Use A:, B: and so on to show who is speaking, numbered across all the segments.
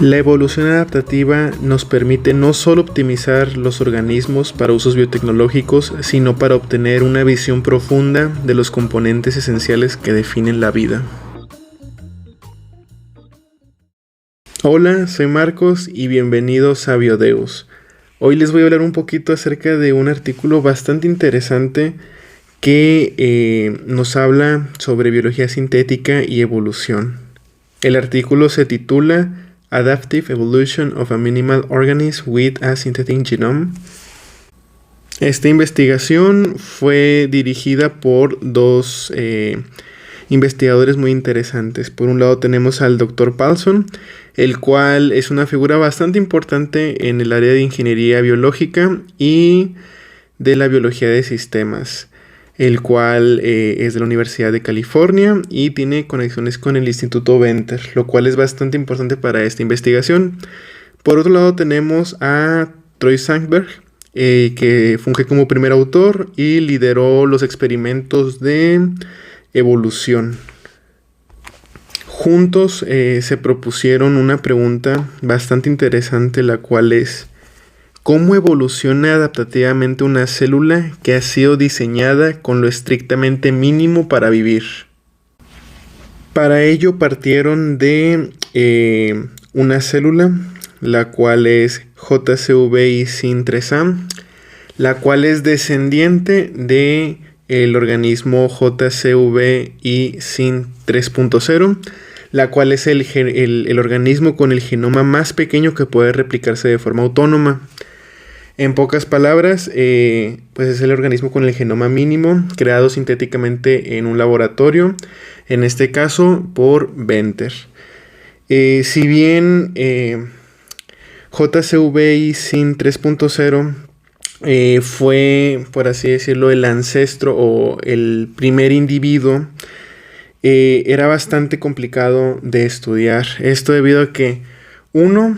A: La evolución adaptativa nos permite no solo optimizar los organismos para usos biotecnológicos, sino para obtener una visión profunda de los componentes esenciales que definen la vida. Hola, soy Marcos y bienvenidos a Biodeus. Hoy les voy a hablar un poquito acerca de un artículo bastante interesante que nos habla sobre biología sintética y evolución. El artículo se titula Adaptive Evolution of a Minimal Organism with a Synthetic Genome. Esta investigación fue dirigida por dos investigadores muy interesantes. Por un lado tenemos al Dr. Paulson, el cual es una figura bastante importante en el área de ingeniería biológica y de la biología de sistemas, el cual es de la Universidad de California y tiene conexiones con el Instituto Venter, lo cual es bastante importante para esta investigación. Por otro lado tenemos a Troy Sandberg, que funge como primer autor y lideró los experimentos de evolución. Juntos se propusieron una pregunta bastante interesante, la cual es: ¿cómo evoluciona adaptativamente una célula que ha sido diseñada con lo estrictamente mínimo para vivir? Para ello partieron de una célula, la cual es JCVI Sin3A, la cual es descendiente de el organismo JCVI Sin 3.0, la cual es el organismo con el genoma más pequeño que puede replicarse de forma autónoma. En pocas palabras, pues es el organismo con el genoma mínimo, creado sintéticamente en un laboratorio, en este caso por Venter. Si bien JCVI Sin 3.0 fue, por así decirlo, el ancestro o el primer individuo, era bastante complicado de estudiar. Esto debido a que, uno,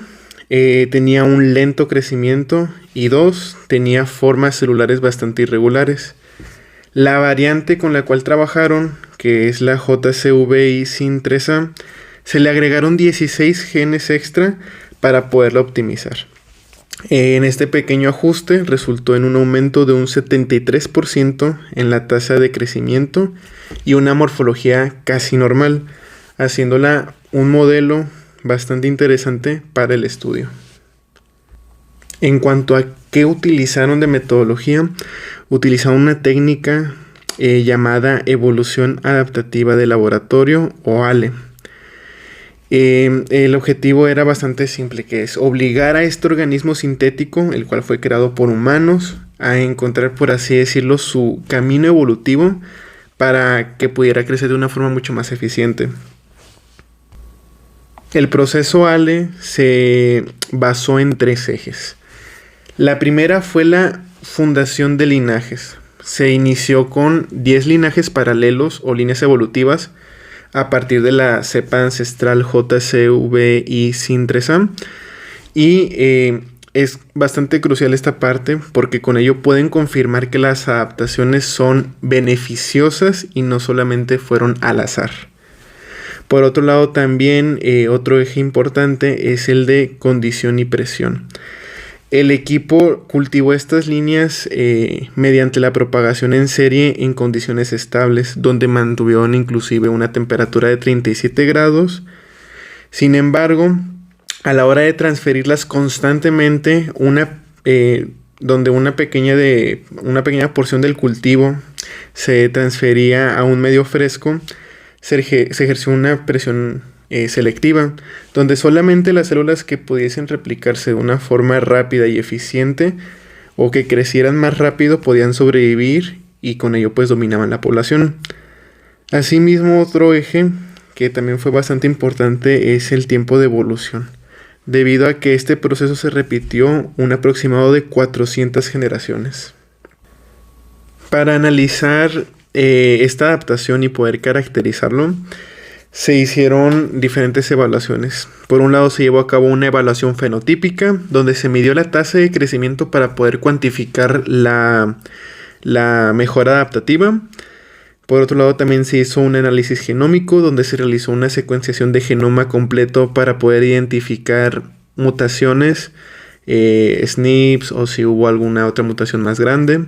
A: tenía un lento crecimiento y dos, tenía formas celulares bastante irregulares. La variante con la cual trabajaron, que es la JCVI Sin 3A, se le agregaron 16 genes extra para poderla optimizar. En este pequeño ajuste resultó en un aumento de un 73% en la tasa de crecimiento y una morfología casi normal, haciéndola un modelo bastante interesante para el estudio. En cuanto a qué utilizaron de metodología, utilizaron una técnica llamada evolución adaptativa de laboratorio o ALE. El objetivo era bastante simple, que es obligar a este organismo sintético, el cual fue creado por humanos, a encontrar, por así decirlo, su camino evolutivo para que pudiera crecer de una forma mucho más eficiente. El proceso ALE se basó en 3 ejes. La primera fue la fundación de linajes. Se inició con 10 linajes paralelos o líneas evolutivas a partir de la cepa ancestral JCVI Sin 3A. Y es bastante crucial esta parte porque con ello pueden confirmar que las adaptaciones son beneficiosas y no solamente fueron al azar. Por otro lado también otro eje importante es el de condición y presión. El equipo cultivó estas líneas mediante la propagación en serie en condiciones estables, donde mantuvieron inclusive una temperatura de 37 grados. Sin embargo, a la hora de transferirlas constantemente, donde una pequeña porción del cultivo se transfería a un medio fresco, se ejerció una presión selectiva, donde solamente las células que pudiesen replicarse de una forma rápida y eficiente o que crecieran más rápido podían sobrevivir y con ello pues dominaban la población. Asimismo, otro eje que también fue bastante importante es el tiempo de evolución, debido a que este proceso se repitió un aproximado de 400 generaciones. Para analizar esta adaptación y poder caracterizarlo, se hicieron diferentes evaluaciones. Por un lado se llevó a cabo una evaluación fenotípica, donde se midió la tasa de crecimiento para poder cuantificar la mejora adaptativa. Por otro lado, también se hizo un análisis genómico donde se realizó una secuenciación de genoma completo para poder identificar mutaciones, SNPs o si hubo alguna otra mutación más grande.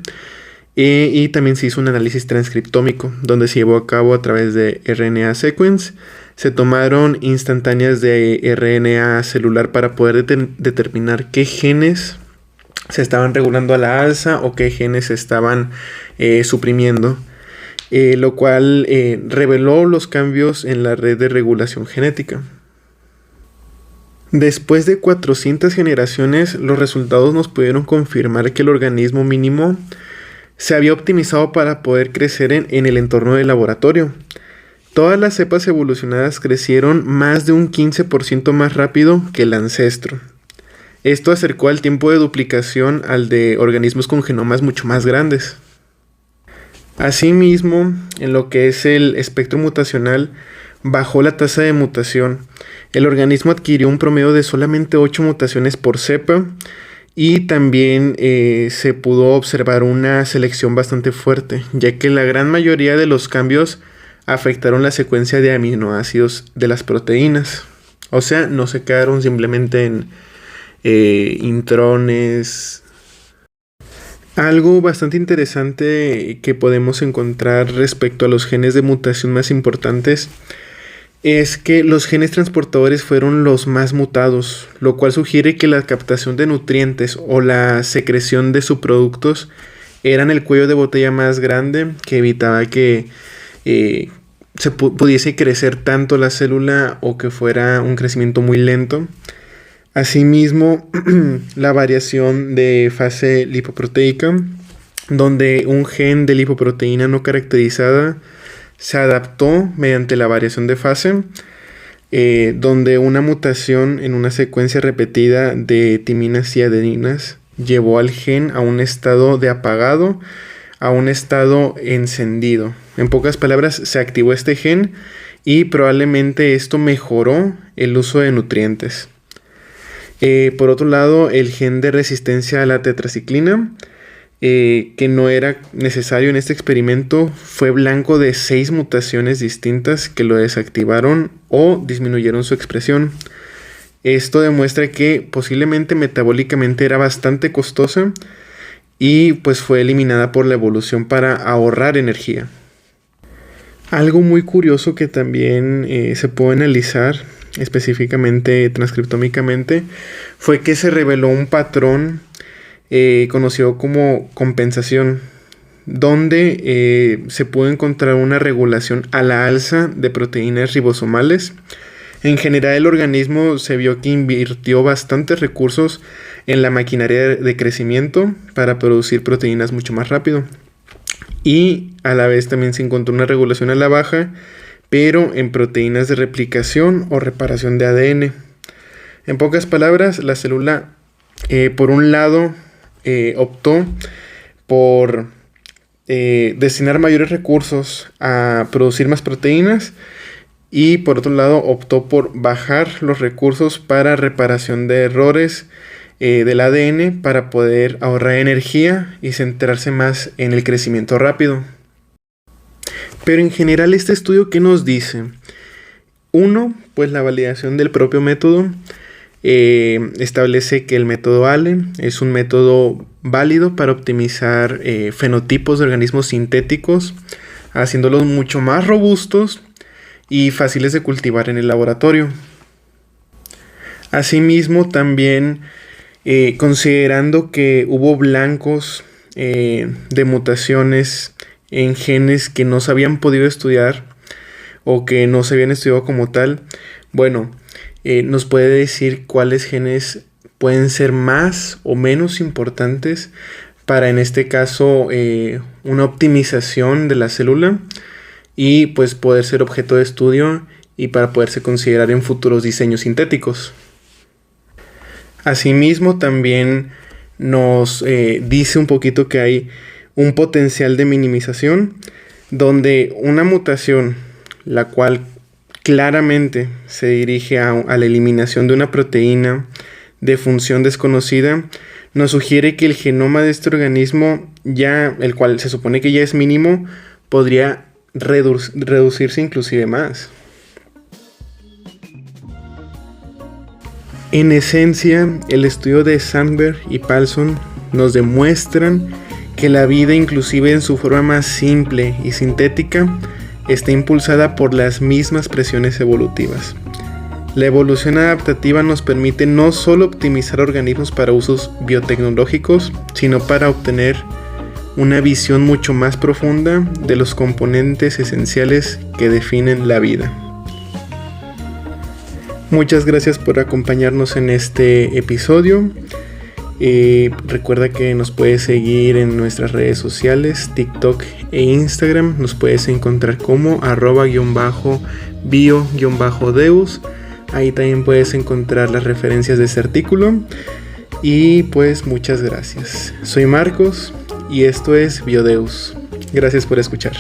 A: Y también se hizo un análisis transcriptómico donde se llevó a cabo a través de RNA sequence. Se tomaron instantáneas de RNA celular para poder determinar qué genes se estaban regulando a la alza o qué genes se estaban suprimiendo. Lo cual reveló los cambios en la red de regulación genética. Después de 400 generaciones, los resultados nos pudieron confirmar que el organismo mínimo se había optimizado para poder crecer en el entorno del laboratorio. Todas las cepas evolucionadas crecieron más de un 15% más rápido que el ancestro. Esto acercó el tiempo de duplicación al de organismos con genomas mucho más grandes. Asimismo, en lo que es el espectro mutacional, bajó la tasa de mutación. El organismo adquirió un promedio de solamente 8 mutaciones por cepa y también se pudo observar una selección bastante fuerte, ya que la gran mayoría de los cambios afectaron la secuencia de aminoácidos de las proteínas. O sea, no se quedaron simplemente en intrones. Algo bastante interesante que podemos encontrar respecto a los genes de mutación más importantes es que los genes transportadores fueron los más mutados, lo cual sugiere que la captación de nutrientes o la secreción de subproductos eran el cuello de botella más grande que evitaba que pudiese crecer tanto la célula o que fuera un crecimiento muy lento. Asimismo, la variación de fase lipoproteica, donde un gen de lipoproteína no caracterizada se adaptó mediante la variación de fase, donde una mutación en una secuencia repetida de timinas y adeninas llevó al gen a un estado de apagado a un estado encendido. En pocas palabras, se activó este gen y probablemente esto mejoró el uso de nutrientes. Por otro lado, el gen de resistencia a la tetraciclina, que no era necesario en este experimento, fue blanco de 6 mutaciones distintas que lo desactivaron o disminuyeron su expresión. Esto demuestra que posiblemente metabólicamente era bastante costosa y pues fue eliminada por la evolución para ahorrar energía. Algo muy curioso que también se puede analizar específicamente transcriptómicamente fue que se reveló un patrón conocido como compensación, donde se pudo encontrar una regulación a la alza de proteínas ribosomales. En general, el organismo se vio que invirtió bastantes recursos en la maquinaria de crecimiento para producir proteínas mucho más rápido. Y a la vez también se encontró una regulación a la baja, pero en proteínas de replicación o reparación de ADN. En pocas palabras, la célula, por un lado, optó por destinar mayores recursos a producir más proteínas y por otro lado optó por bajar los recursos para reparación de errores del ADN para poder ahorrar energía y centrarse más en el crecimiento rápido. Pero en general, este estudio, ¿qué nos dice? Uno, pues la validación del propio método establece que el método ALE es un método válido para optimizar fenotipos de organismos sintéticos, haciéndolos mucho más robustos y fáciles de cultivar en el laboratorio. Asimismo, también considerando que hubo blancos de mutaciones en genes que no se habían podido estudiar o que no se habían estudiado como tal, bueno, nos puede decir cuáles genes pueden ser más o menos importantes para, en este caso, una optimización de la célula y pues poder ser objeto de estudio y para poderse considerar en futuros diseños sintéticos. Asimismo, también nos dice un poquito que hay un potencial de minimización donde una mutación, la cual claramente se dirige a la eliminación de una proteína de función desconocida, nos sugiere que el genoma de este organismo, ya el cual se supone que ya es mínimo, podría reducirse inclusive más. En esencia, el estudio de Sandberg y Paulson nos demuestran que la vida, inclusive en su forma más simple y sintética, está impulsada por las mismas presiones evolutivas. La evolución adaptativa nos permite no solo optimizar organismos para usos biotecnológicos, sino para obtener una visión mucho más profunda de los componentes esenciales que definen la vida. Muchas gracias por acompañarnos en este episodio. Recuerda que nos puedes seguir en nuestras redes sociales, TikTok e Instagram. Nos puedes encontrar como @bio-deus. Ahí también puedes encontrar las referencias de este artículo. Y pues muchas gracias. Soy Marcos y esto es BioDeus. Gracias por escuchar.